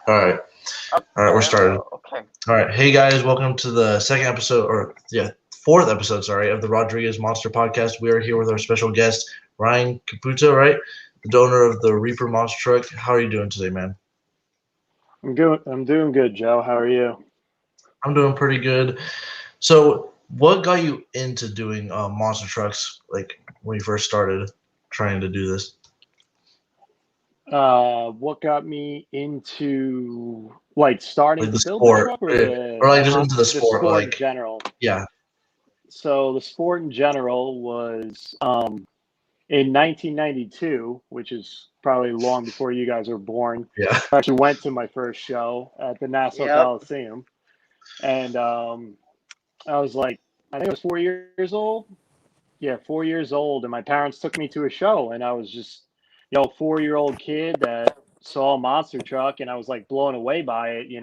All right. All right, we're started. Okay. All right. Hey guys, welcome to the second episode fourth episode, sorry, of the Rodriguez Monster Podcast. We are here with our special guest, Ryan Caputo, right? The donor of the Reaper Monster Truck. How are you doing today, man? I'm good. I'm doing good, Joe. How are you? I'm doing pretty good. So, what got you into doing monster trucks like when you first started trying to do this? What got me into like starting Like to the build the sport truck or or like just into the the sport, sport in like general? yeah. So the sport in general was in 1992, which is probably long before you guys were born. Yeah. I actually went to my first show at the Nassau Yep. Coliseum, and I was like, I think I was 4 years old. Yeah, 4 years old, and my parents took me to a show, and I was just, 4-year-old kid that saw a monster truck, and I was like blown away by it. You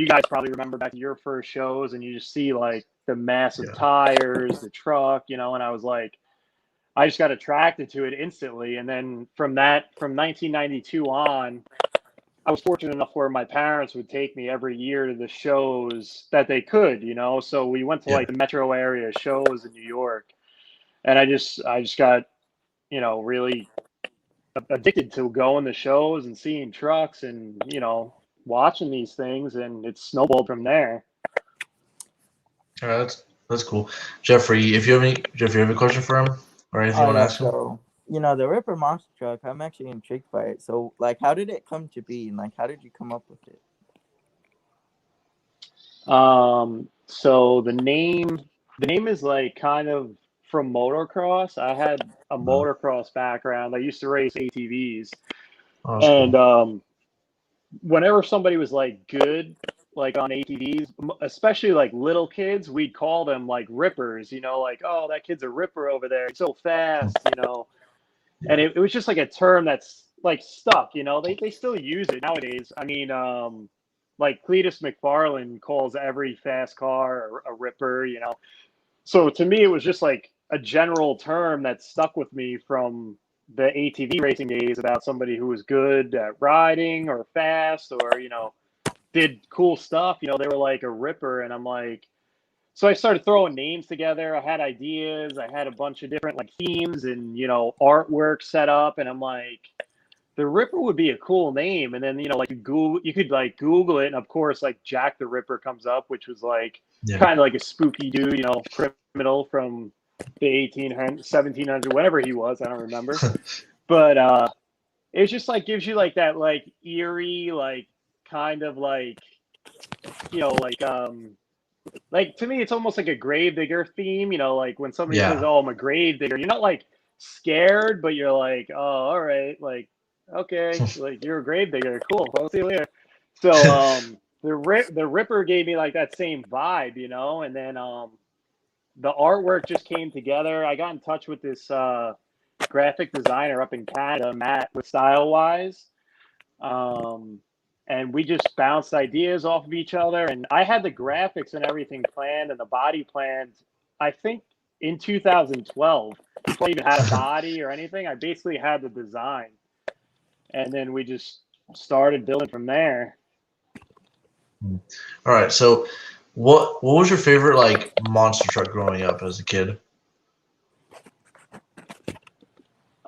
guys probably remember back to your first shows, and you just see like the massive Yeah. tires, the truck, and I was like, I just got attracted to it instantly, and then from 1992 on. I was fortunate enough where my parents would take me every year to the shows that they could. So we went to Yeah. like the metro area shows in New York, and I just got really addicted to going to shows and seeing trucks and watching these things, and it snowballed from there. All right, that's cool. Jeffrey, if you have any Jeffrey, you have a question for him or anything you Oh want to yeah. ask him? So the Ripper monster truck. I'm actually intrigued by it. So like, how did it come to be, and like, how did you come up with it? So the name is like kind of from motocross. I had a No. motocross background. I used to race ATVs, Oh, that's and cool. whenever somebody was like good, like on ATVs, especially like little kids, we'd call them like rippers. Like, oh, that kid's a ripper over there. He's so fast. And Yeah. it was just like a term that's like stuck. They still use it nowadays. I mean, like Cletus McFarland calls every fast car a ripper. So to me, it was just like a general term that stuck with me from the ATV racing days about somebody who was good at riding or fast or did cool stuff. They were like a ripper, and I'm like, so I started throwing names together. I had ideas. I had a bunch of different like themes and artwork set up, and I'm like, the Ripper would be a cool name. And then like you could like Google it, and of course like Jack the Ripper comes up, which was like Yeah. kind of like a spooky dude, criminal from the 1800s, 1700s, whatever he was. I don't remember, but it's just like gives you like that like eerie like kind of like to me, it's almost like a gravedigger theme. Like when somebody says, Yeah. "Oh, I'm a gravedigger," you're not like scared, but you're like, "Oh, all right, like okay, like you're a gravedigger, cool. I'll see you later." So the Ripper gave me like that same vibe. And then the artwork just came together. I got in touch with this graphic designer up in Canada, Matt, with Style Wise. And we just bounced ideas off of each other. And I had the graphics and everything planned and the body planned, I think, in 2012. Before I even had a body or anything, I basically had the design. And then we just started building from there. All right. So, what was your favorite like monster truck growing up as a kid?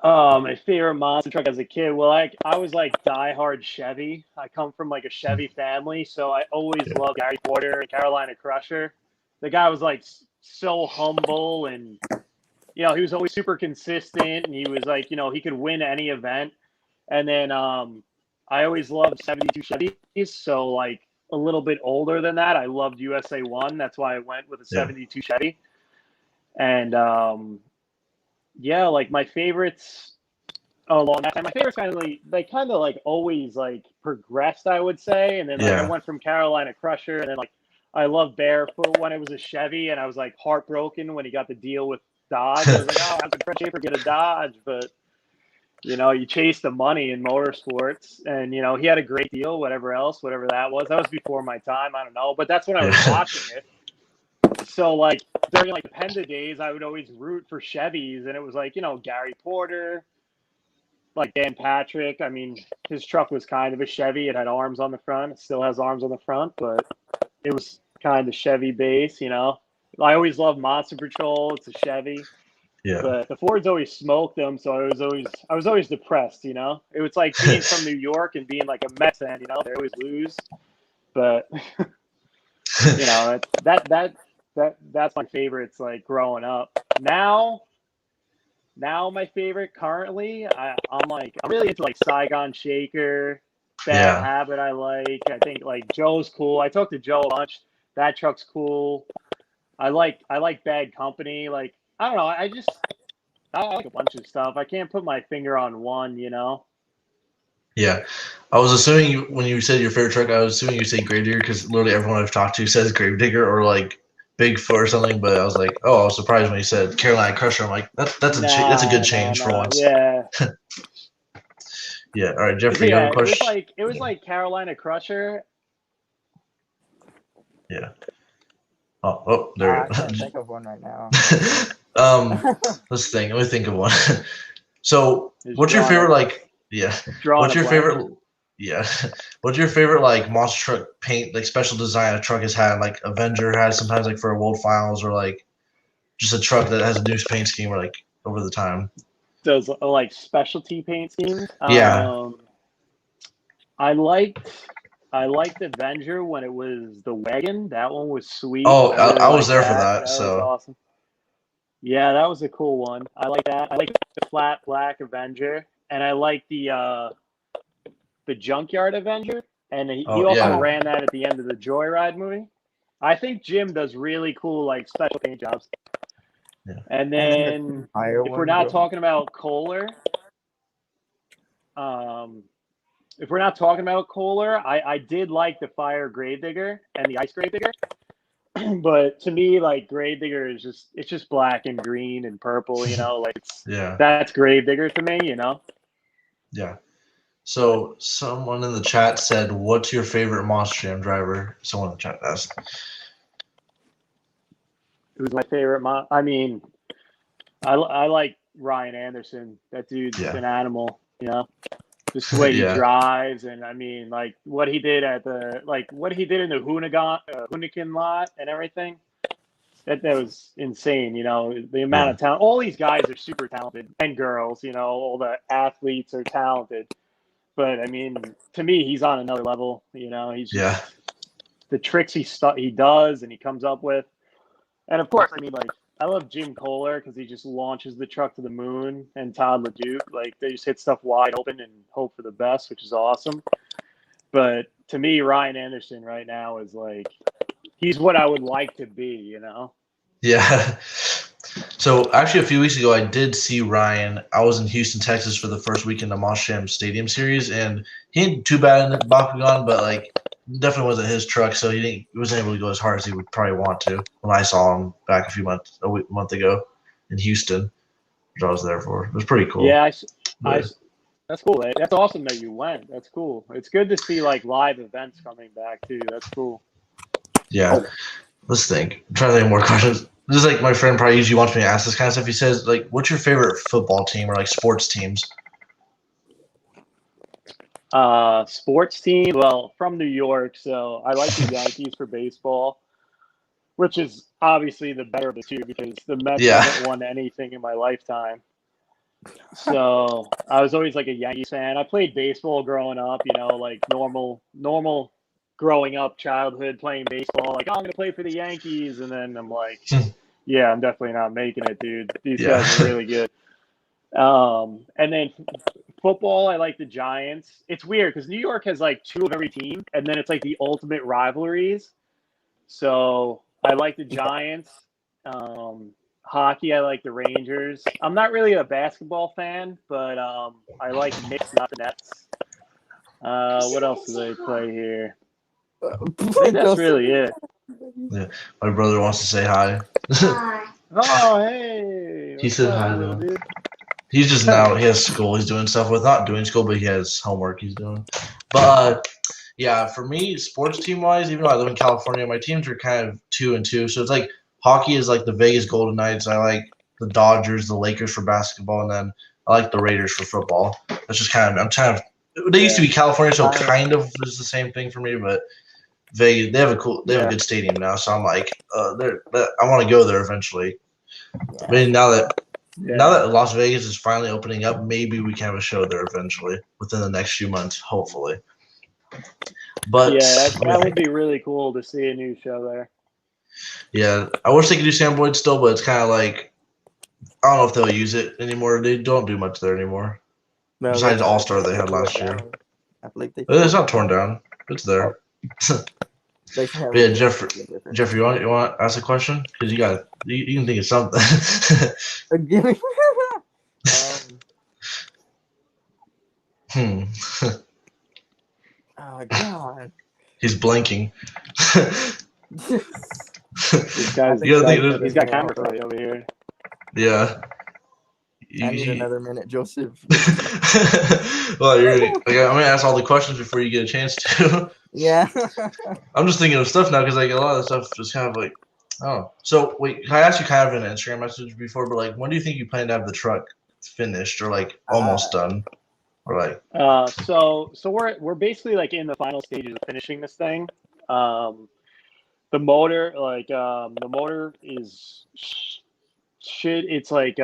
My favorite monster truck as a kid. Well, I was like diehard Chevy. I come from like a Chevy family, so I always Yeah. loved Gary Porter and Carolina Crusher. The guy was like so humble, and he was always super consistent, and he was like he could win any event. And then I always loved 72 Chevys, so like a little bit older than that, I loved USA One. That's why I went with a Yeah. 72 Chevy. And yeah, like my favorites along that time. My favorites kind of like they kind of like always like progressed, I would say. And then like I Yeah. went from Carolina Crusher, and then like I loved Barefoot when it was a Chevy, and I was like heartbroken when he got the deal with Dodge. I was like, oh, how could Fred Schaefer get a Dodge? But you chase the money in motorsports, and he had a great deal, whatever that was. That was before my time. I don't know, but that's when I was Yeah. watching it. So like during like the Penda days, I would always root for Chevys, and it was like Gary Porter, like Dan Patrick. I mean, his truck was kind of a Chevy. It had arms on the front. It still has arms on the front, but it was kind of Chevy base, you know. I always loved Monster Patrol. It's a Chevy. Yeah. But the Fords always smoked them, so I was always depressed, you know. It was like being from New York and being like a Mets fan, you know. They always lose, but you know that's my favorites. Like growing up. Now my favorite currently, I'm really into like Saigon Shaker, Bad Habit. I think like Joe's cool. I talked to Joe a bunch. That truck's cool. I like Bad Company. Like I don't know. I like a bunch of stuff. I can't put my finger on one, you know. Yeah, I was assuming when you said your favorite truck, I was assuming you say Gravedigger because literally everyone I've talked to says Gravedigger or like Bigfoot or something. But I was like, oh, I was surprised when you said Carolina Crusher. I'm like, that's a good change for once. Yeah. Yeah. All right, Jeffrey, you have a question? It was like Carolina Crusher. Yeah. Oh, there. I can't think of one right now. Let's think. Let me think of one. So, Just what's your drawing favorite a- like? Yeah. Drawing What's a your blank. favorite? Yeah. What's your favorite like monster truck paint, like special design a truck has had? Like Avenger has sometimes like for World Finals or like just a truck that has a new paint scheme or like over the time. Those like specialty paint schemes. Yeah. I liked Avenger when it was the wagon. That one was sweet. Oh, really I was liked there for that. That was So awesome. Yeah, that was a cool one. I like that. I like the flat black Avenger, and I like the Junkyard Avenger. And he also ran that at the end of the Joyride movie. I think Jim does really cool like special paint jobs. Yeah. And then if we're not talking about Kohler, I did like the Fire Gravedigger and the Ice Gravedigger. But to me, like Gravedigger is just black and green and purple, you know, like that's Gravedigger to me, you know. Yeah. So someone in the chat said, "What's your favorite Monster Jam driver?" Someone in the chat asked. Who's my favorite? I mean, I like Ryan Anderson. That dude's an animal, you know. Just the way he drives, and I mean, like what he did in the Hoonigan lot and everything. That was insane, you know. The amount of talent. All these guys are super talented, and girls, you know. All the athletes are talented, but I mean, to me, he's on another level. You know, he's just the tricks he does and he comes up with, and of course, I mean, like I love Jim Kohler because he just launches the truck to the moon, and Todd LeDuc, like they just hit stuff wide open and hope for the best, which is awesome. But to me, Ryan Anderson right now is like, he's what I would like to be, you know? Yeah. So actually a few weeks ago, I did see Ryan. I was in Houston, Texas for the first weekend of Monster Jam Stadium Series, and he ain't too bad in the Bakugan, but like definitely wasn't his truck, so he wasn't able to go as hard as he would probably want to. When I saw him back a month ago in Houston, which I was there for, it was pretty cool. Yeah, that's cool. That's awesome that you went. That's cool. It's good to see like live events coming back too. That's cool. Yeah. Let's think. I'm trying to think of more questions. This is like my friend probably usually wants me to ask this kind of stuff. He says, like, what's your favorite football team or like sports teams? Sports team. Well, from New York, so I like the Yankees for baseball, which is obviously the better of the two because the Mets haven't won anything in my lifetime. So I was always like a Yankees fan. I played baseball growing up, you know, like normal growing up childhood playing baseball. Like, oh, I'm going to play for the Yankees. And then I'm like, yeah, I'm definitely not making it, dude. These guys are really good. And then football, I like the Giants. It's weird because New York has like two of every team, and then it's like the ultimate rivalries. So I like the Giants. Hockey, I like the Rangers. I'm not really a basketball fan, but I like Knicks, not the Nets. What else do they play here? I think that's really it. Yeah, my brother wants to say hi. Oh, hey. He said hi to him. He's just now, he has school he's doing stuff with. Not doing school, but he has homework he's doing. But yeah, for me, sports team-wise, even though I live in California, my teams are kind of 2-2. So it's like hockey is like the Vegas Golden Knights. I like the Dodgers, the Lakers for basketball, and then I like the Raiders for football. That's just kind of they used to be California, so kind of is the same thing for me. But Vegas, they have a good stadium now, so I'm like, I want to go there eventually. Yeah. I mean, now that Las Vegas is finally opening up, maybe we can have a show there eventually within the next few months, hopefully. But yeah, that would be really cool to see a new show there. Yeah, I wish they could do Sam Boyd still, but it's kind of like I don't know if they'll use it anymore. They don't do much there anymore. No, Besides the All Star they had last year. I believe It's not torn down. It's there. They should have Yeah, Jeffrey, you want to ask a question? Because you can think of something. Give me. Oh God. He's blinking. This guy's he's got camera play over here. Yeah. I need another minute, Joseph. Well, I'm gonna ask all the questions before you get a chance to. Yeah. I'm just thinking of stuff now because like a lot of the stuff is kind of like, oh. So wait, I asked you kind of an Instagram message before, but like, when do you think you plan to have the truck finished or like almost done, or like? So we're basically like in the final stages of finishing this thing. The motor, the motor is shit. It's like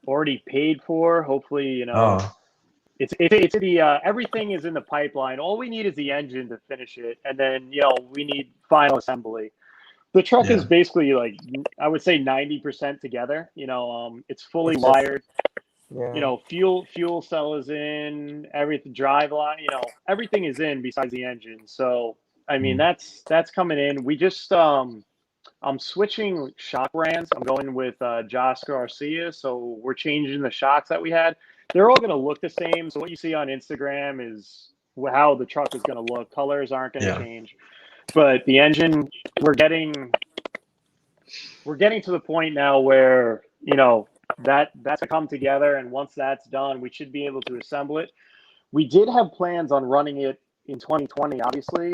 already paid for. Hopefully, it's the everything is in the pipeline. All we need is the engine to finish it, and then we need final assembly. The truck is basically like I would say 90% together. It's fully wired. Yeah. Fuel cell is in, everything, drive line, everything is in besides the engine. So I mean that's coming in. We just I'm switching shock brands. I'm going with Josh Garcia. So we're changing the shocks that we had. They're all going to look the same. So what you see on Instagram is how the truck is going to look. Colors aren't going to change. But the engine, we're getting to the point now where, that's to come together. And once that's done, we should be able to assemble it. We did have plans on running it in 2020, obviously.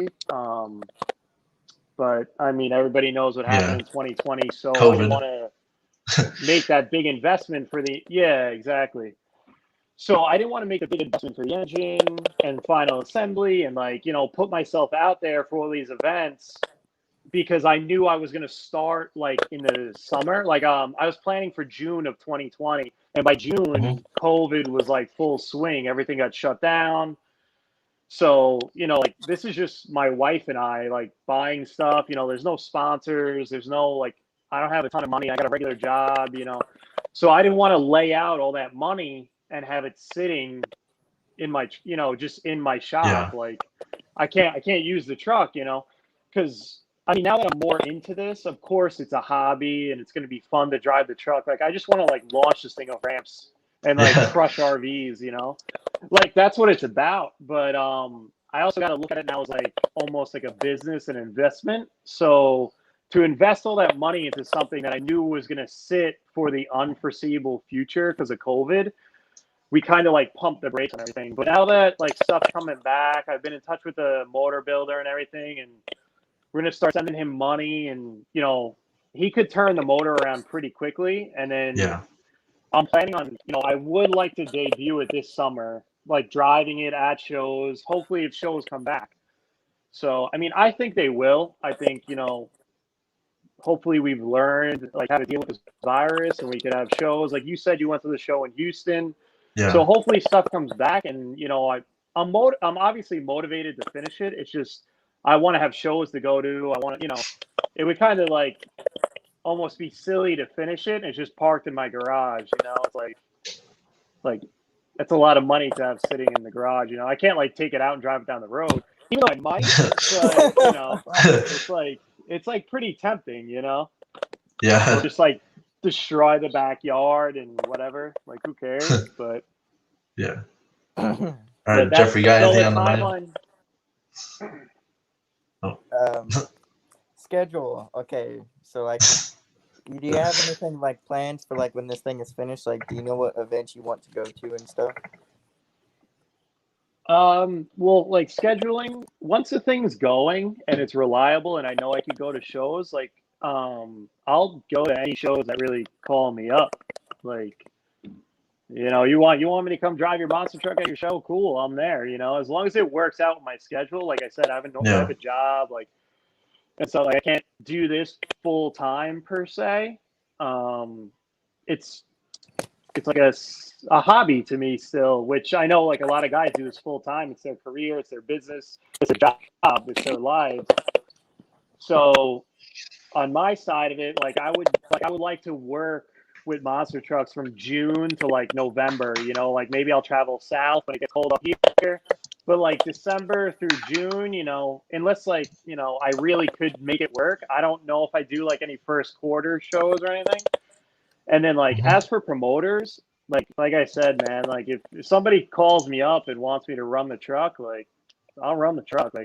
But I mean, everybody knows what happened in 2020. So COVID. I didn't want to make that big investment for exactly. So I didn't want to make a big investment for the engine and final assembly and put myself out there for all these events because I knew I was going to start in the summer. I was planning for June of 2020, and by June, COVID was full swing. Everything got shut down. So, this is just my wife and I buying stuff, there's no sponsors. There's no, I don't have a ton of money. I got a regular job, so I didn't want to lay out all that money and have it sitting in my, just in my shop. Yeah. I can't use the truck, cause I mean, now that I'm more into this, of course it's a hobby and it's going to be fun to drive the truck. I just want to launch this thing off ramps and crush RVs, that's what it's about. But I also got to look at it now as almost like a business and investment. So to invest all that money into something that I knew was going to sit for the unforeseeable future because of COVID, we kind of pumped the brakes on everything. But now that stuff's coming back, I've been in touch with the motor builder and everything, and we're going to start sending him money, and he could turn the motor around pretty quickly. And then I'm planning on, I would like to debut it this summer, driving it at shows, hopefully if shows come back. So, I mean, I think they will. I think, hopefully we've learned how to deal with this virus and we could have shows. Like you said, you went to the show in Houston. Yeah. So hopefully stuff comes back, and, I'm obviously motivated to finish it. It's just, I want to have shows to go to. I want to, it would kind of almost be silly to finish it. And it's just parked in my garage, it's that's a lot of money to have sitting in the garage. I can't take it out and drive it down the road, even though I might, but it's pretty tempting, Yeah. So just destroy the backyard and whatever, who cares? But yeah. All right, Jeffrey, got anything on the mind? Schedule. Okay, so do you have anything plans for when this thing is finished? Do you know what events you want to go to and stuff? Well, scheduling, once the thing's going and it's reliable and I know I can go to shows, I'll go to any shows that really call me up. You want me to come drive your monster truck at your show? Cool, I'm there. As long as it works out with my schedule. Like I said, I have a job, and so I can't do this full time per se. It's like a hobby to me still, which I know like a lot of guys do this full time. It's their career, it's their business, it's a job, it's their lives. So on my side of it, I would like to work with monster trucks from June to like November. Maybe I'll travel south when it gets cold up here. But like December through June, unless I really could make it work. I don't know if I do like any first quarter shows or anything. And then as for promoters, like I said, man, if somebody calls me up and wants me to run the truck, I'll run the truck.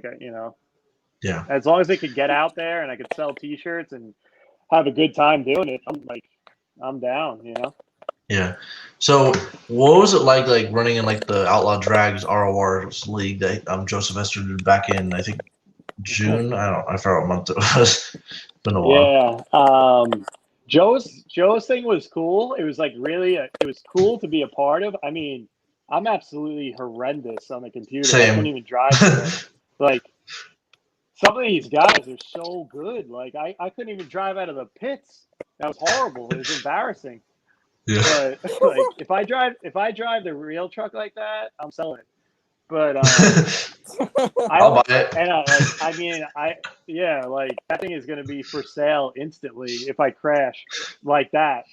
Yeah. As long as they could get out there and I could sell T-shirts and have a good time doing it, I'm down. Yeah. So what was it like running in the Outlaw Drags ROR league that Joseph Esther did back in I think June? I forgot what month it was. It's been a while. Yeah. Joe's thing was cool. It was it was cool to be a part of. I mean, I'm absolutely horrendous on the computer. Same. I couldn't even drive today. Some of these guys are so good. I couldn't even drive out of the pits. That was horrible. It was embarrassing. Yeah. But if I drive the real truck like that, I'm selling it. But I'll buy it. And that thing is going to be for sale instantly if I crash like that.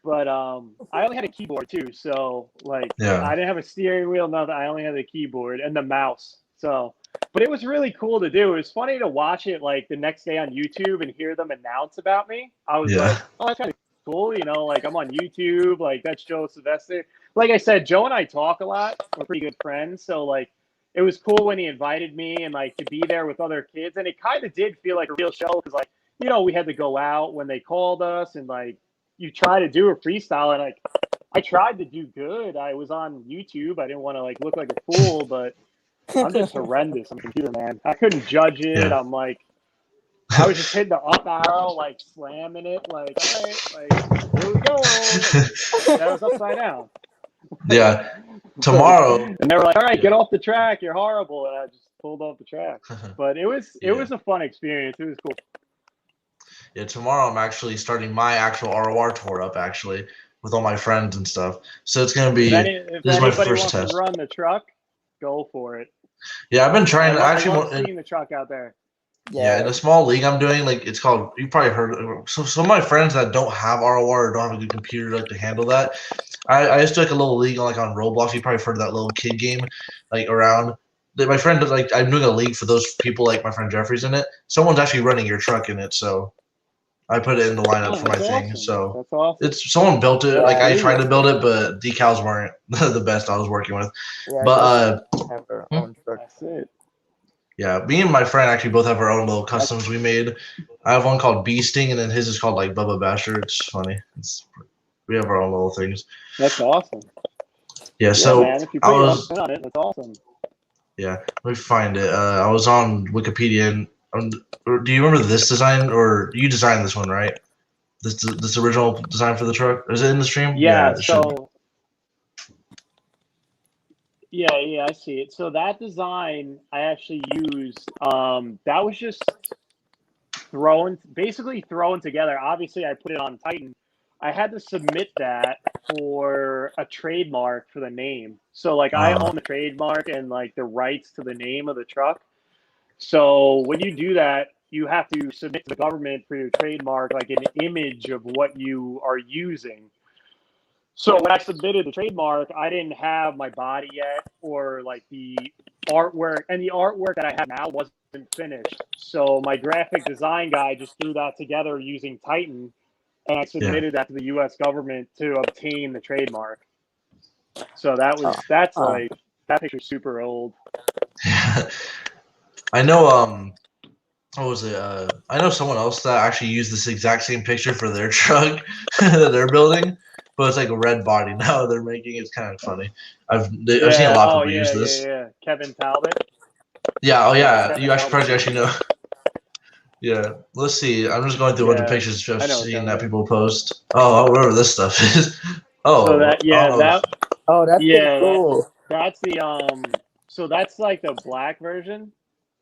But I only had a keyboard too, so I didn't have a steering wheel, nothing. I only had the keyboard and the mouse. So, but it was really cool to do. It was funny to watch it the next day on YouTube and hear them announce about me. I was like, oh, that's kind of cool. I'm on YouTube. That's Joe Sylvester. Like I said, Joe and I talk a lot. We're pretty good friends. So it was cool when he invited me and to be there with other kids. And it kind of did feel like a real show because we had to go out when they called us and you try to do a freestyle and I tried to do good. I was on YouTube. I didn't want to look like a fool, but I'm just horrendous on the computer, man. I couldn't judge it. Yeah. I'm I was just hitting the up arrow, slamming it, all right, here we go. That was upside down. Yeah. Tomorrow. And they were like, all right, get off the track. You're horrible. And I just pulled off the track. But it was a fun experience. It was cool. Yeah, tomorrow I'm actually starting my actual ROR tour up with all my friends and stuff. So it's gonna be if this is my anybody first wants test. to run the truck, go for it. Yeah, I've been trying. I love seeing the truck out there. Yeah, in a small league I'm doing, it's called, you probably heard of, so some of my friends that don't have ROR or don't have a good computer to handle that, I just do a little league on Roblox. You probably heard of that little kid game around. My friend does I'm doing a league for those people my friend Jeffrey's in it. Someone's actually running your truck in it, so I put it in the lineup for my thing. So that's awesome. It's someone built it. Yeah, I tried to build it, but decals weren't the best I was working with. Yeah, but have our own truck. That's it. Yeah, me and my friend actually both have our own little customs we made. I have one called Bee Sting, and then his is called Bubba Basher. It's funny. We have our own little things. That's awesome. Yeah, so man, if you put your own spin on it, that's awesome. Yeah, let me find it. I was on Wikipedia, and do you remember this design, or you designed this one, right? This original design for the truck? Is it in the stream? Yeah, so Yeah, I see it. So that design I actually used, that was just basically thrown together. Obviously, I put it on Titan. I had to submit that for a trademark for the name. So I own the trademark and the rights to the name of the truck. So when you do that, you have to submit to the government for your trademark an image of what you are using. So when I submitted the trademark, I didn't have my body yet or the artwork, and the artwork that I have now wasn't finished. So my graphic design guy just threw that together using Titan, and I submitted that to the U.S. government to obtain the trademark. So that picture's super old. I know. What was it? I know someone else that actually used this exact same picture for their truck that they're building. But it's a red body now they're making. It's kind of funny. I've seen a lot of people use this. Yeah. Kevin Talbot. Yeah. Oh yeah. Kevin You actually know. Yeah. Let's see. I'm just going through what the pictures I've seen that people post. Oh, whatever this stuff is. Oh, So that I don't know. Oh, that's pretty yeah cool. that's the so that's like the black version.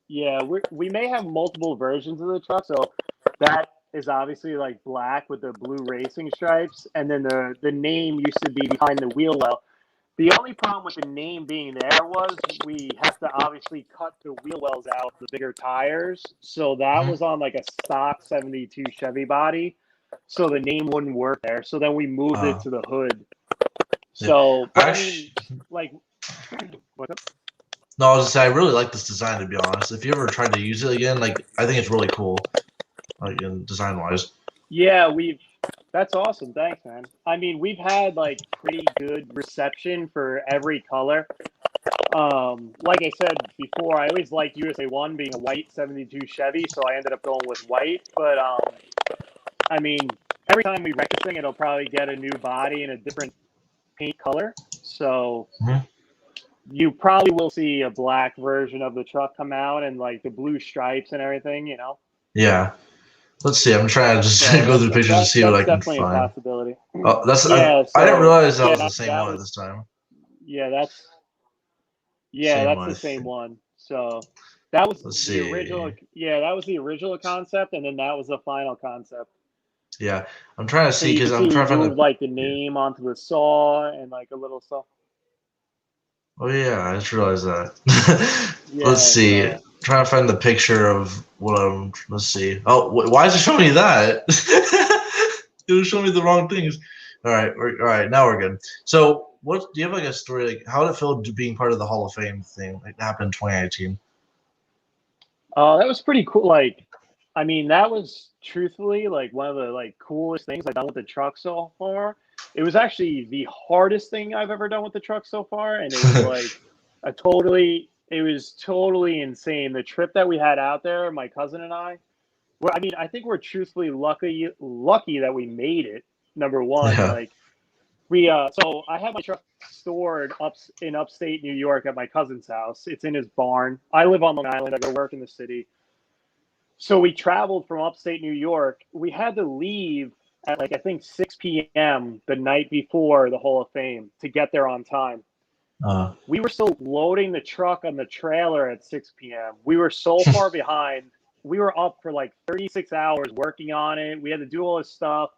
Yeah, we may have multiple versions of the truck. So that is obviously like black with the blue racing stripes, and then the name used to be behind the wheel well. The only problem with the name being there was we have to obviously cut the wheel wells out, the bigger tires. So that Mhm. was on like a stock 72 Chevy body. So the name wouldn't work there. So then we moved it Uh, to the hood. yeah. So, but I mean, Actually, like, what's up? no, I was gonna say I really like this design, to be honest. If you ever tried to use it again, like I think it's really cool, like in design wise. Yeah, that's awesome. Thanks, man. I mean, we've had like pretty good reception for every color. Like I said before, I always liked USA One being a white 72 Chevy, so I ended up going with white. But I mean, every time we wreck this thing, it'll probably get a new body and a different paint color. So Mhm. you probably will see a black version of the truck come out and like the blue stripes and everything, you know. Yeah. Let's see. I'm trying to just So go through pictures to see what that's I can definitely a find. possibility. Oh, that's Yeah. I didn't So realize that yeah, was the same that one at this was time. yeah that's yeah Same that's one. the same one. So that was Let's the original. see. Yeah, that was the original concept, and then that was the final concept. Yeah, I'm trying to So see you because can see I'm we trying to find moved the. like the Yeah. name onto the saw and like a little saw. Oh yeah, I just realized that. Let's Yeah. see. So Trying to find the picture of what I'm. Let's see. Oh, why is it showing me that? It was showing me the wrong things. All right, all right. Now we're good. So, what do you have like a story? Like, how did it feel to being part of the Hall of Fame thing? Like, that happened in 2019. that was pretty cool. Like, I mean, that was truthfully like one of the like coolest things I've done with the truck so far. It was actually the hardest thing I've ever done with the truck so far, and it was like it was totally insane. The trip that we had out there, my cousin and I, well, I mean, I think we're truthfully lucky that we made it. Number one, Yeah. like so I had my truck stored up in upstate New York at my cousin's house. It's in his barn. I live on Long Island. I go work in the city. So we traveled from upstate New York. We had to leave at like I think 6 p.m. the night before the Hall of Fame to get there on time. Uh, We were still loading the truck on the trailer at 6 p.m. We were so far behind. We were up for like 36 hours working on it. We had to do all this stuff.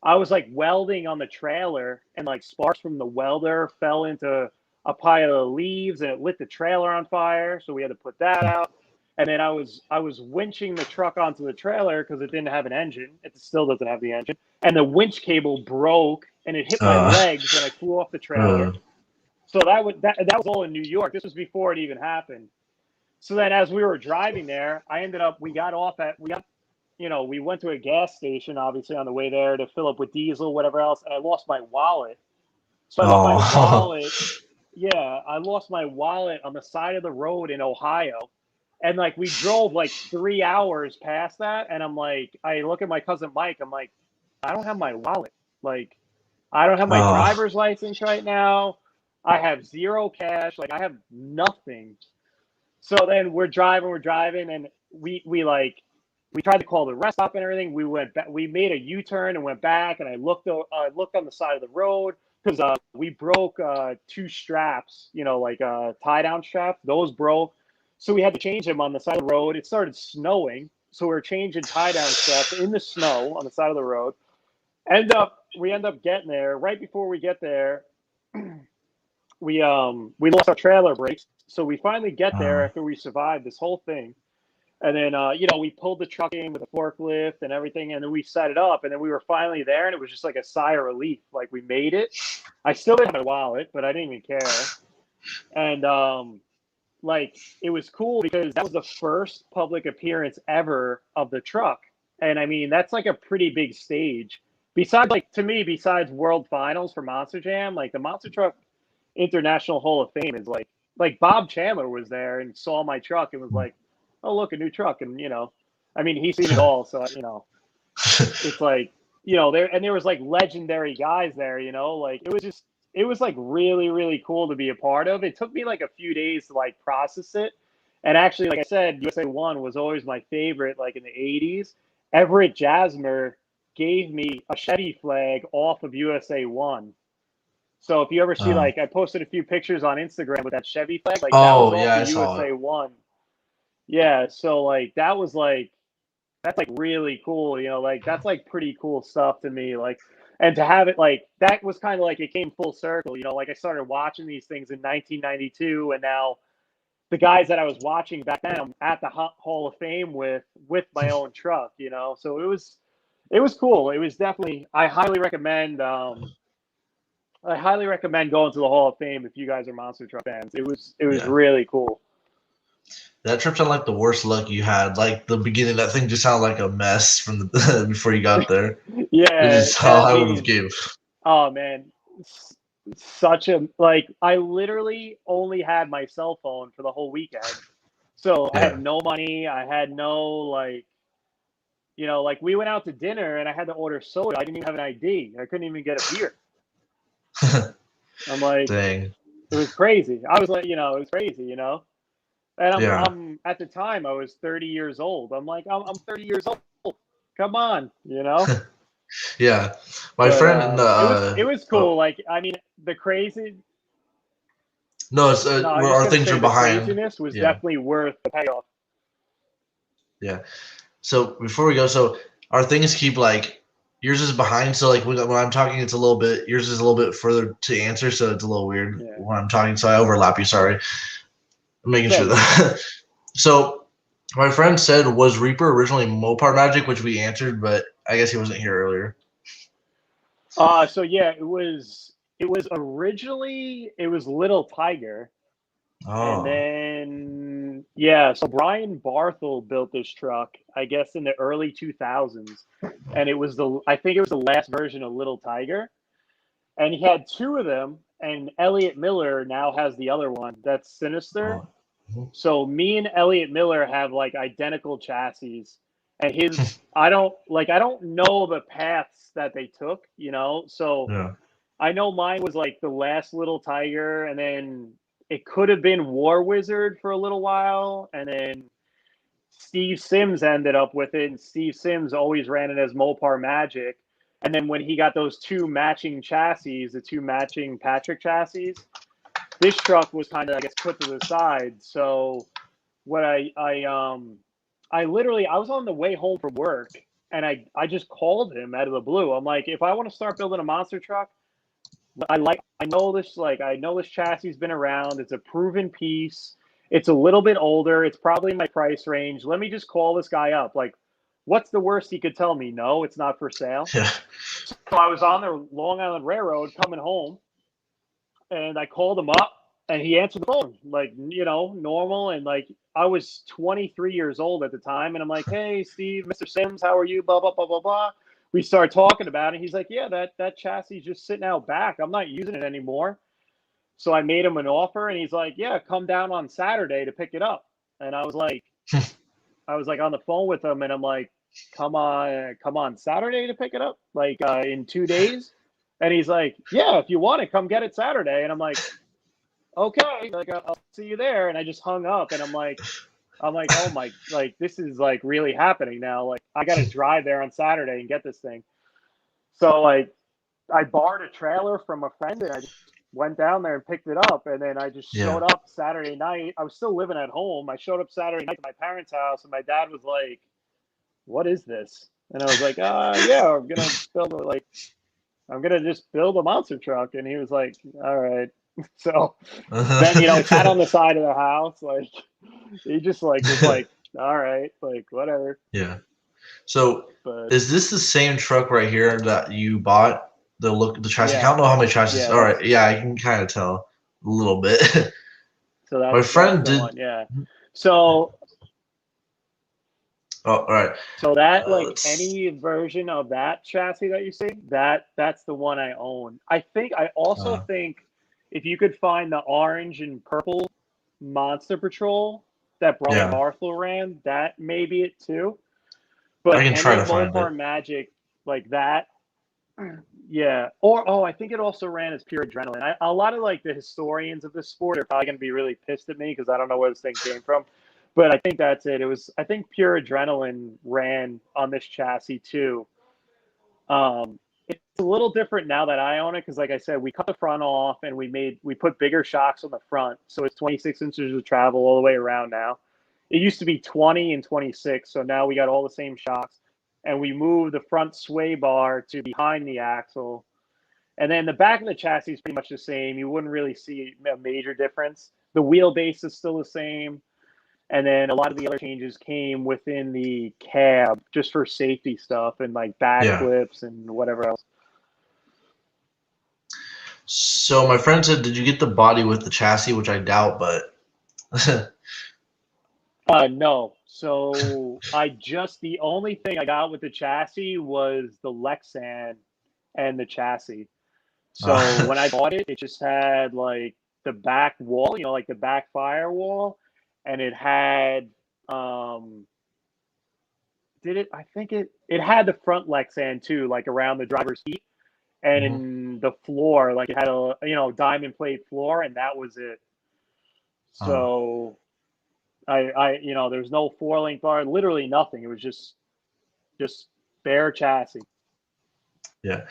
I was like welding on the trailer, and like sparks from the welder fell into a pile of leaves, and it lit the trailer on fire. So we had to put that out. And then I was winching the truck onto the trailer because it didn't have an engine. It still doesn't have the engine. And the winch cable broke, and it hit my uh, legs, and I flew off the trailer. uh, So that was all in New York. This was before it even happened. So then, as we were driving there, we got off at we got we went to a gas station, obviously on the way there to fill up with diesel, whatever else, and I lost my wallet. So I left my oh, wallet. Yeah, I lost my wallet on the side of the road in Ohio, and like we drove like 3 hours past that, and I'm like, I look at my cousin Mike. I'm like, I don't have my wallet. Like, I don't have my oh, driver's license right now. I have zero cash. Like, I have nothing. So then we're driving, and we tried to call the rest stop and everything. We went back, we made a U-turn and went back, and I looked on the side of the road because we broke two straps, like tie down straps. Those broke, so we had to change them on the side of the road. It started snowing, so we are changing tie down straps in the snow on the side of the road. We end up getting there. Right before we get there, we lost our trailer brakes. So we finally get there uh, after we survived this whole thing. And then we pulled the truck in with a forklift and everything, and then we set it up, and then we were finally there, and it was just like a sigh of relief. Like, we made it. I still didn't have my wallet, but I didn't even care. And like, it was cool because that was the first public appearance ever of the truck. And I mean, that's like a pretty big stage. Besides, like, to me, besides World Finals for Monster Jam, like the Monster Truck International Hall of Fame is like Bob Chandler was there and saw my truck and was like, "Oh, look, a new truck." And I mean, he's seen it all, so it's like, there was like legendary guys there, like it was like really, really cool to be a part of. It took me like a few days to like process it. And actually, like I said, USA One was always my favorite, like in the 80s. Everett Jasmer gave me a Chevy flag off of USA 1. So if you ever see, like, I posted a few pictures on Instagram with that Chevy flag, like, that was Oh off yeah, I the saw USA it. 1. Yeah, so, like, that was, like, that's, like, really cool, you know, like, that's, like, pretty cool stuff to me, like, and to have it, like, that was kind of like it came full circle, you know, like, I started watching these things in 1992, and now the guys that I was watching back then, I'm at the Hall of Fame with my own truck, you know, so it was cool. It was definitely, I highly recommend going to the Hall of Fame if you guys are monster truck fans. It was Yeah. really cool. That trip sounded like the worst luck you had. Like the beginning, that thing just sounded like a mess from the before you got there. Which Yeah, is how I I would have mean, gave. oh man, such a, like, I literally only had my cell phone for the whole weekend. So I Yeah. had no money. I had no, like, you know, like, we went out to dinner and I had to order soda. I didn't even have an ID. I couldn't even get a beer. I'm like, Dang. it was crazy. I was like, you know, it was crazy, you know. And Yeah. I'm at the time I was 30 years old. I'm like, I'm 30 years old. Come on, you know. Yeah. My But friend in the it was oh cool. Like, I mean, the crazy. no, it's No, I was where just our gonna things say are the behind. craziness was Yeah. definitely worth the payoff. Yeah. So before we go, so our things keep like yours is behind. So like when I'm talking, it's a little bit yours is a little bit further to answer. So it's a little weird Yeah, when I'm talking. So I overlap you. Sorry. I'm making it's all sure good. that. So my friend said, was Reaper originally Mopar Magic, which we answered, but I guess he wasn't here earlier. So yeah, it was originally it was Little Tiger. And Oh. then, yeah, so Brian Barthel built this truck, I guess, in the early 2000s. And I think it was the last version of Little Tiger. And he had two of them. And Elliot Miller now has the other one that's Sinister. Oh. Mhm. So me and Elliot Miller have, like, identical chassis. And I don't know the paths that they took, you know? So Yeah. I know mine was, like, the last Little Tiger, and then it could have been War Wizard for a little while, and then Steve Sims ended up with it, and Steve Sims always ran it as Mopar Magic. And then when he got those two matching chassis, the two matching Patrick chassis, this truck was kind of, I guess, put to the side. So what I literally, I was on the way home from work, and I just called him out of the blue. I'm like, if I want to start building a monster truck, I know this chassis has been around. It's a proven piece. It's a little bit older. It's probably in my price range. Let me just call this guy up. Like, what's the worst he could tell me? No, it's not for sale. Yeah. So I was on the Long Island Railroad coming home, and I called him up, and he answered the phone, like, you know, normal. And, like, I was 23 years old at the time, and I'm like, hey, Steve, Mr. Sims, how are you? Blah, blah, blah, blah, blah. We started talking about it. He's like, yeah, that chassis is just sitting out back. I'm not using it anymore. So I made him an offer, and he's like, yeah, come down on Saturday to pick it up. And I was like on the phone with him, and I'm like, come on Saturday to pick it up, like, in 2 days. And he's like, yeah, if you want it, come get it Saturday. And I'm like, okay, like, I'll see you there. And I just hung up, and I'm like, oh my, like, this is, like, really happening now. Like, I got to drive there on Saturday and get this thing. So, like, I borrowed a trailer from a friend, and I just went down there and picked it up. And then I just Yeah. showed up Saturday night. I was still living at home. I showed up Saturday night to my parents' house, and my dad was like, what is this? And I was like, yeah, I'm gonna just build a monster truck. And he was like, all right. So then, you know, it sat on the side of the house. Like, he just, like, was like, all right, like, whatever. Yeah. So But is this the same truck right here that you bought? The chassis. I yeah, don't know how many chassis. yeah, All right. Yeah, I can kind of tell a little bit. so My that's friend the did. one. Yeah. So Oh, all right. that, like, Let's. any version of that chassis that you see, that's the one I own. I also think if you could find the orange and purple Monster Patrol that Brian Yeah, Barthel ran, that may be it too. I But can try any to find it. Mopar Magic like that, yeah. Or I think it also ran as Pure Adrenaline. A lot of, like, the historians of this sport are probably going to be really pissed at me because I don't know where this thing came from. But I think that's it. I think Pure Adrenaline ran on this chassis too. It's a little different now that I own it because, like I said, we cut the front off and we put bigger shocks on the front, so it's 26 inches of travel all the way around now. It used to be 20 and 26, so now we got all the same shocks, and we moved the front sway bar to behind the axle, and then the back of the chassis is pretty much the same. You wouldn't really see a major difference. The wheelbase is still the same. And then a lot of the other changes came within the cab just for safety stuff and like back Yeah. flips and whatever else. So my friend said, did you get the body with the chassis? Which I doubt, but No. So the only thing I got with the chassis was the Lexan and the chassis. So when I bought it, it just had like the back wall, like the back firewall. And it had I think it had the front Lexan too, like around the driver's seat and in the floor, like it had a diamond plate floor, and that was it. So I there's no 4-link bar, literally nothing. It was just bare chassis. Yeah.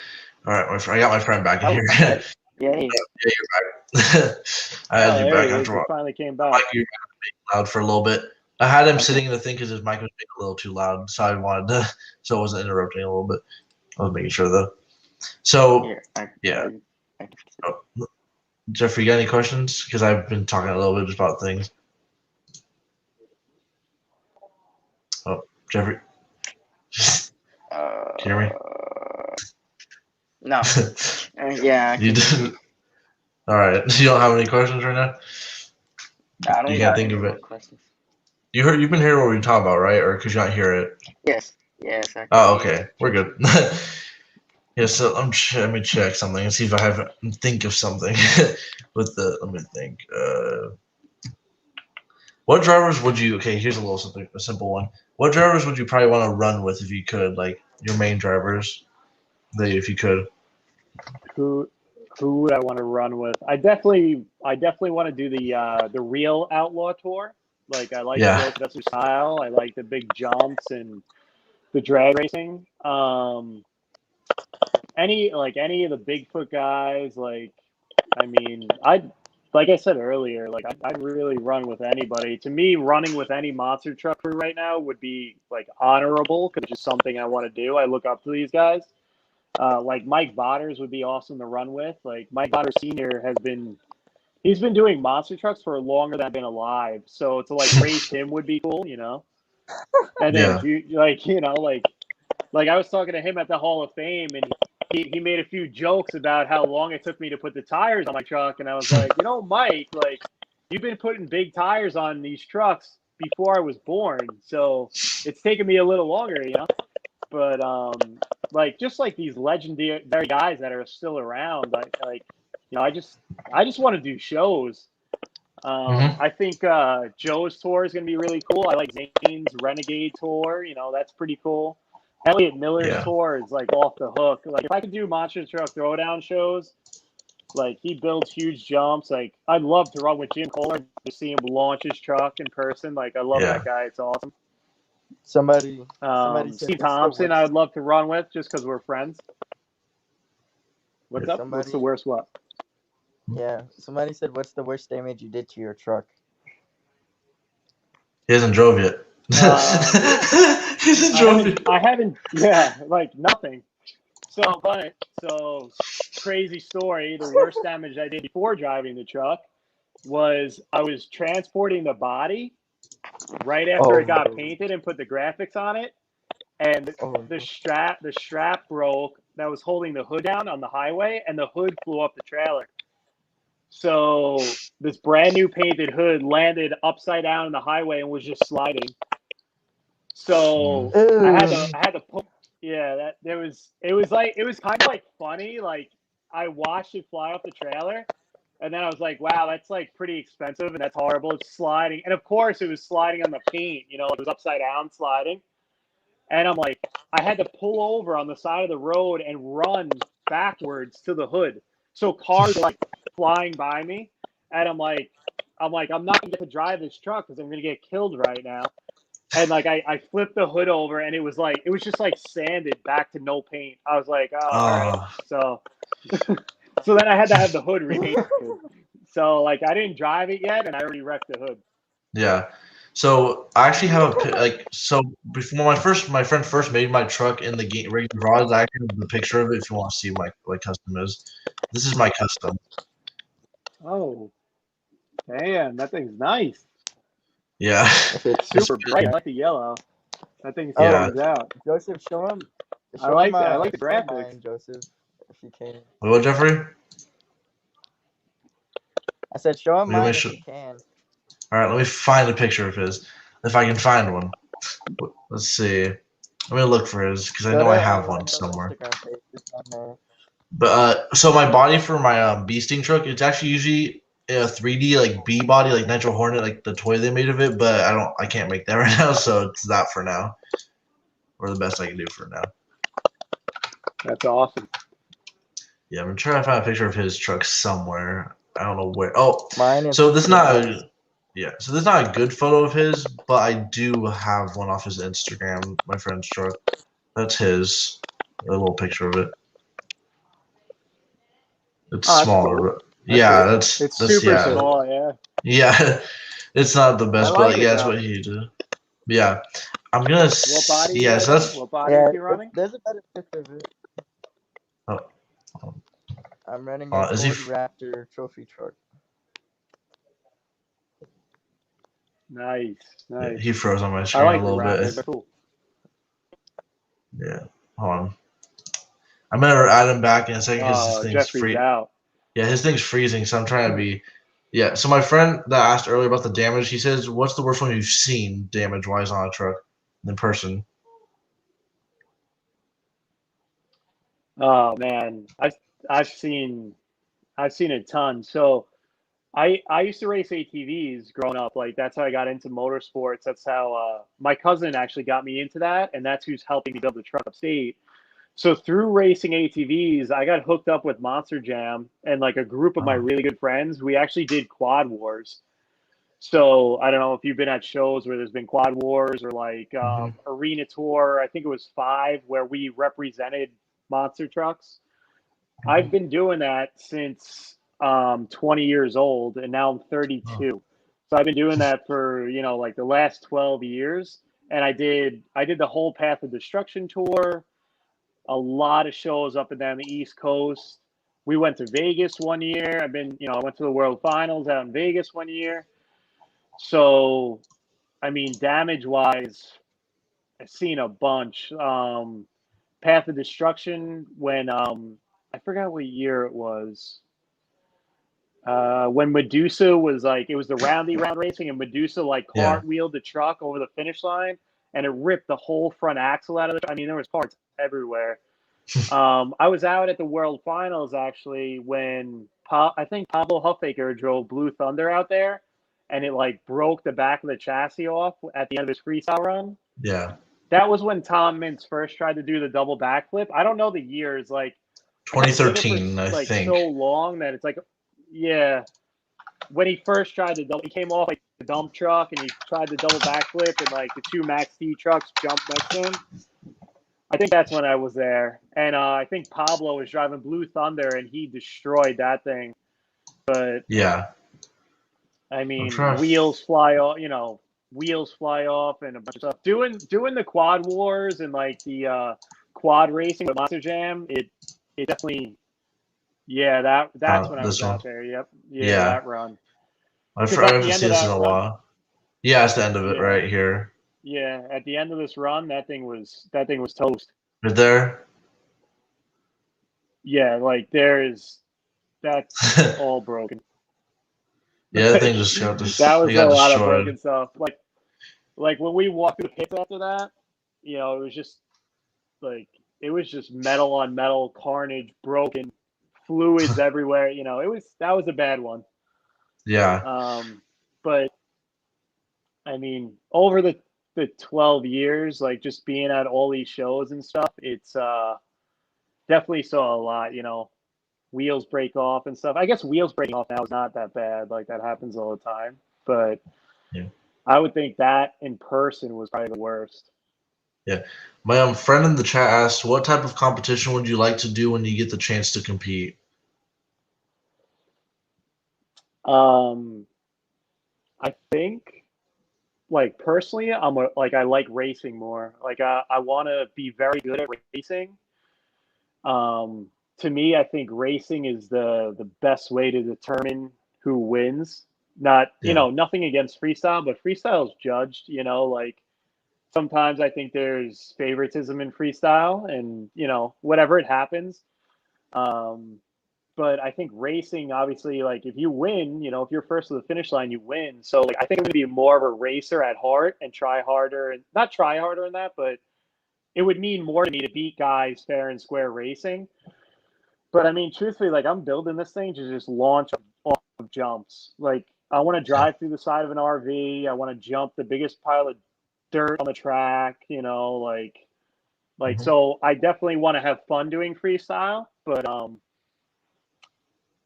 All right, I got my friend back in here. Yeah. Yeah, you're back. I had you back after a while. Finally came back. You were being loud for a little bit. I had him sitting in the thing because his mic was being a little too loud, so I wanted to, so it wasn't interrupting a little bit. I was making sure though. So yeah. Jeffrey, you got any questions? Because I've been talking a little bit just about things. Oh, Jeffrey. Can you hear me? No. Yeah. You did. All right. You don't have any questions right now? I don't you can't think of it. Questions. You've been hearing what we talk about, right? Or because you not hear it? Yes. Oh, okay. We're good. Yeah. So let me check something and see if I think of something with the. Let me think. What drivers would you? Okay, here's a simple one. What drivers would you probably want to run with if you could, like your main drivers, if you could? Who would I want to run with? I definitely want to do the real Outlaw Tour. Like I like the Dusty style. I like the big jumps and the drag racing. Any of the Bigfoot guys. Like I said earlier, like I'd really run with anybody. To me, running with any monster truck crew right now would be like honorable because it's just something I want to do. I look up to these guys. Like Mike Botters would be awesome to run with. Like Mike Botters Sr. he's been doing monster trucks for longer than I've been alive. So to like race him would be cool, And then like I was talking to him at the Hall of Fame, and he made a few jokes about how long it took me to put the tires on my truck, and I was like, Mike, like you've been putting big tires on these trucks before I was born, so it's taken me a little longer, But like just like these legendary guys that are still around, I just want to do shows. I think Joe's tour is going to be really cool. I like Zane's Renegade tour. That's pretty cool. Elliot Miller's tour is like off the hook. Like if I could do monster truck throwdown shows, like he builds huge jumps. Like I'd love to run with Jim Kohler to see him launch his truck in person. Like I love that guy. It's awesome. Somebody Steve Thompson, I would love to run with just because we're friends. What's up? What's the worst what? Yeah, somebody said, "What's the worst damage you did to your truck?" He hasn't drove yet. He hasn't drove yet. I haven't. Yeah, like nothing. So crazy story. The worst damage I did before driving the truck was I was transporting the body right after it got painted and put the graphics on it, and the strap broke that was holding the hood down on the highway, and the hood flew up the trailer. So this brand new painted hood landed upside down in the highway and was just sliding. So I had to pull. Yeah, it was kind of like funny. Like I watched it fly off the trailer, and then I was like, wow, that's like pretty expensive and that's horrible. It's sliding. And of course it was sliding on the paint, it was upside down sliding. And I'm like, I had to pull over on the side of the road and run backwards to the hood. So cars are like flying by me. And I'm like, I'm not gonna get to drive this truck because I'm gonna get killed right now. And like I flipped the hood over, and it was just like sanded back to no paint. I was like, oh, all right. Oh, So so then I had to have the hood repainted. So like I didn't drive it yet, and I already wrecked the hood. yeah. So I actually have so before my friend first made my truck in the regular garage. I actually have the picture of it if you want to see my custom is. This is my custom. Oh, damn, that thing's nice. Yeah. It's super bright. I like the yellow. That thing Yeah. stands out. Joseph, show him. I like that. I like the show him graphics. mine, Joseph, if you can. What, Jeffrey? I said, show him Let me mine show- if you can. All right, let me find a picture of his, if I can find one. Let's see. Let me look for his because I know I have one somewhere. Instagram page, it's on there. But so my body for my bee sting truck, it's actually usually a 3D like bee body, like Nitro Hornet, like the toy they made of it. But I can't make that right now, so it's that for now, or the best I can do for now. That's awesome. Yeah, I'm trying to find a picture of his truck somewhere. I don't know where. Oh, Mine is so this is not so this is not a good photo of his, but I do have one off his Instagram. My friend's truck. That's his. A little picture of it. It's Oh, that's smaller. cool. Yeah, It's that's super yeah. small. Yeah. Yeah, it's not the best, I but like like, it, yeah, that's though. what he did. Yeah, I'm gonna. What body? Yeah, so that's. What body is he running? There's a better picture of it. Oh, I'm running a is Ford he? Raptor trophy truck. Nice, nice. He froze on my I screen like a the little Raptors. bit. They're cool. Yeah, hold on. I'm gonna add him back in a second because his thing's Jeffrey's out. Yeah, his thing's freezing, so I'm trying to be. Yeah, so my friend that asked earlier about the damage, he says, "What's the worst one you've seen damage-wise on a truck in person?" Oh man, I've seen a ton. So I used to race ATVs growing up. Like that's how I got into motorsports. That's how my cousin actually got me into that, and that's who's helping me build the truck upstate. So through racing ATVs, I got hooked up with Monster Jam and like a group of my really good friends. We actually did quad wars. So I don't know if you've been at shows where there's been quad wars or like arena tour. I think it was 5 where we represented monster trucks. I've been doing that since 20 years old, and now I'm 32. So I've been doing that for like the last 12 years, and I did the whole Path of Destruction tour, a lot of shows up and down the East Coast. We went to Vegas one year. I went to the World Finals out in Vegas one year. So, I mean, damage wise, I've seen a bunch. Path of Destruction when I forgot what year it was. When Medusa was like, it was the round racing, and Medusa like cartwheeled the truck over the finish line, and it ripped the whole front axle out of it. I mean, there was parts everywhere. I was out at the World Finals actually when I think Pablo Huffaker drove Blue Thunder out there, and it like broke the back of the chassis off at the end of his freestyle run. Yeah. That was when Tom Mintz first tried to do the double backflip. I don't know the years, like 2013, I like think. so long that it's like, yeah. When he first tried to double, he came off like the dump truck and he tried the double backflip, and like the 2 Max D trucks jumped next to him. I think that's when I was there, and I think Pablo was driving Blue Thunder and he destroyed that thing. But yeah, I mean, wheels fly off, wheels fly off and a bunch of stuff. Doing the quad wars and like the quad racing with Monster Jam, it definitely, that's when I was out there. Yep, yeah, that run. I haven't seen this in a while. Yeah, it's the end of it right here. Yeah, at the end of this run, that thing was toast. Right there. Yeah, like that's all broken. Yeah, the thing just got this. That was a lot destroyed. of broken stuff. Like when we walked through the pits after that, it was just like it was just metal on metal carnage, broken fluids everywhere. That was a bad one. Yeah. But I mean, over the 12 years, like just being at all these shows and stuff, it's definitely saw a lot. Wheels break off and stuff. I guess wheels breaking off now is not that bad. Like that happens all the time. But I would think that in person was probably the worst. Yeah. My friend in the chat asked, what type of competition would you like to do when you get the chance to compete? I think, like personally, I like racing more. Like I want to be very good at racing. To me, I think racing is the best way to determine who wins. Not Yeah. nothing against freestyle, but freestyle is judged. Like sometimes I think there's favoritism in freestyle, and whatever it happens. Um, but I think racing, obviously, like if you win, if you're first to the finish line, you win. So like I think I'm gonna be more of a racer at heart and try harder, and not try harder in that, but it would mean more to me to beat guys fair and square racing. But I mean, truthfully, like I'm building this thing to just launch off of jumps. Like I want to drive through the side of an RV. I want to jump the biggest pile of dirt on the track. Mhm. So I definitely want to have fun doing freestyle, but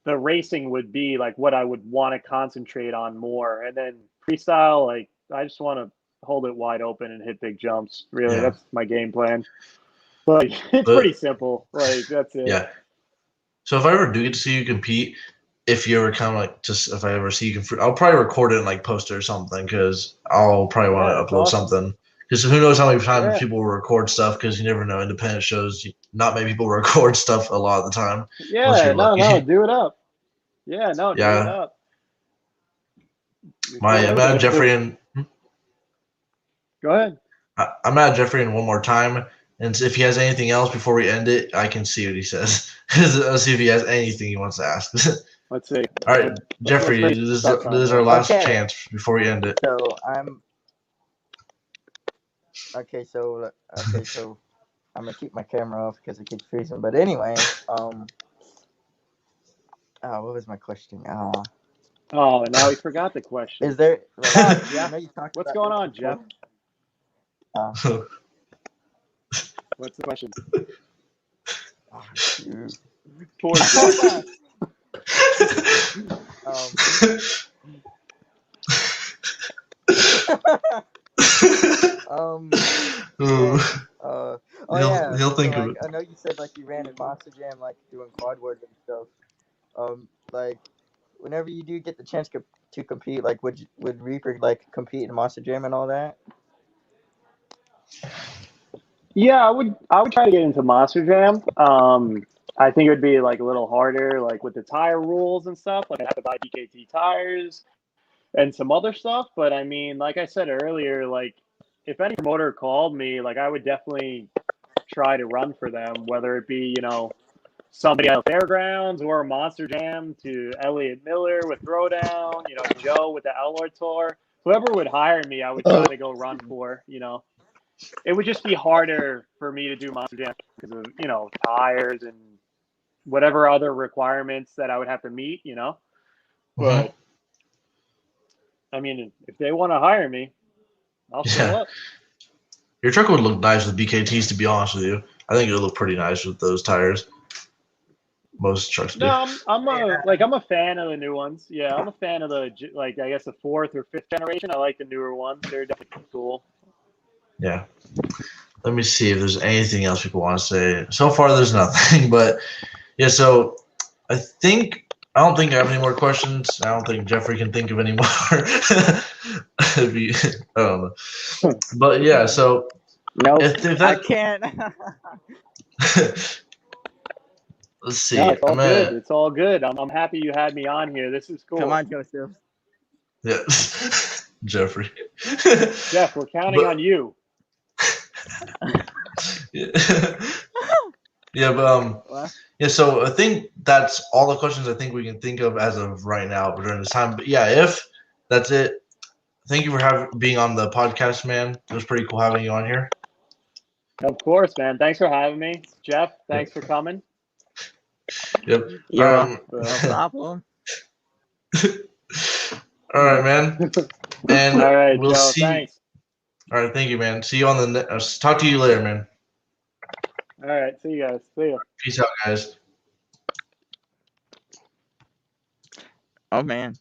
the racing would be like what I would want to concentrate on more. And then freestyle, like I just want to hold it wide open and hit big jumps. Really, Yeah. that's my game plan. But it's But pretty simple. Like that's it. yeah. So if I ever do get to see you compete, if you ever kind of like just if I ever see you compete, I'll probably record it and like post it or something because I'll probably want Yeah, to that's upload awesome. something. Because who knows how many times Yeah. people will record stuff because you never know. Independent shows, not many people record stuff a lot of the time unless Yeah, you're no, lucky. do it up. Yeah, no, do it Yeah. up. I'm Record at it. Jeffrey and Go ahead. I'm at Jeffrey in one more time. And if he has anything else before we end it, I can see what he says. Let's see if he has anything he wants to ask. Let's see. All right, Let's Jeffrey, break this stuff on is our here. last Okay. chance before we end it. So I'm okay. So I'm gonna keep my camera off because it keeps freezing. But anyway, what was my question? Oh, now we forgot the question. Is there? Like, Come on, I Jeff. know you talked What's about going this on, before. Jeff? What's the question? Oh, shoot. Poor Jeff. Ooh. He'll think so, of like, it. I know you said like you ran in Monster Jam, like doing quad work and stuff. Like whenever you do get the chance to compete, like would Reaper like compete in Monster Jam and all that? Yeah, I would try to get into Monster Jam. I think it would be like a little harder, like with the tire rules and stuff. Like I have to buy BKT tires and some other stuff. But I mean, like I said earlier, like if any promoter called me, like I would definitely try to run for them, whether it be somebody at the fairgrounds or Monster Jam to Elliot Miller with Throwdown, Joe with the Outlaw Tour. Whoever would hire me, I would try to go run for. It would just be harder for me to do Monster Jam because of tires and whatever other requirements that I would have to meet. But I mean, if they want to hire me, I'll show Yeah. up. Your truck would look nice with BKTs, to be honest with you. I think it would look pretty nice with those tires. Most trucks do. No, I'm a fan of the new ones. Yeah, I'm a fan of the I guess the fourth or fifth generation. I like the newer ones. They're definitely cool. Yeah. Let me see if there's anything else people want to say. So far, there's nothing. But yeah, so I don't think I have any more questions. I don't think Jeffrey can think of any more. I don't know. But yeah, so Nope, if I that, can't. let's see. No, it's all I'm good. at It's all good. I'm happy you had me on here. This is cool. Come on, Joseph. yeah, Jeffrey. Jeff, we're counting on you. Yeah. Yeah, but What? yeah. So I think that's all the questions I think we can think of as of right now during this time. But yeah, if that's it, thank you for being on the podcast, man. It was pretty cool having you on here. Of course, man. Thanks for having me, Jeff. Thanks for coming. Yep. No problem. All right, man. And All right, we'll Joe. see. Thanks. All right, thank you, man. See you on the. Talk to you later, man. All right. See you guys. See ya. Peace out, guys. Oh man.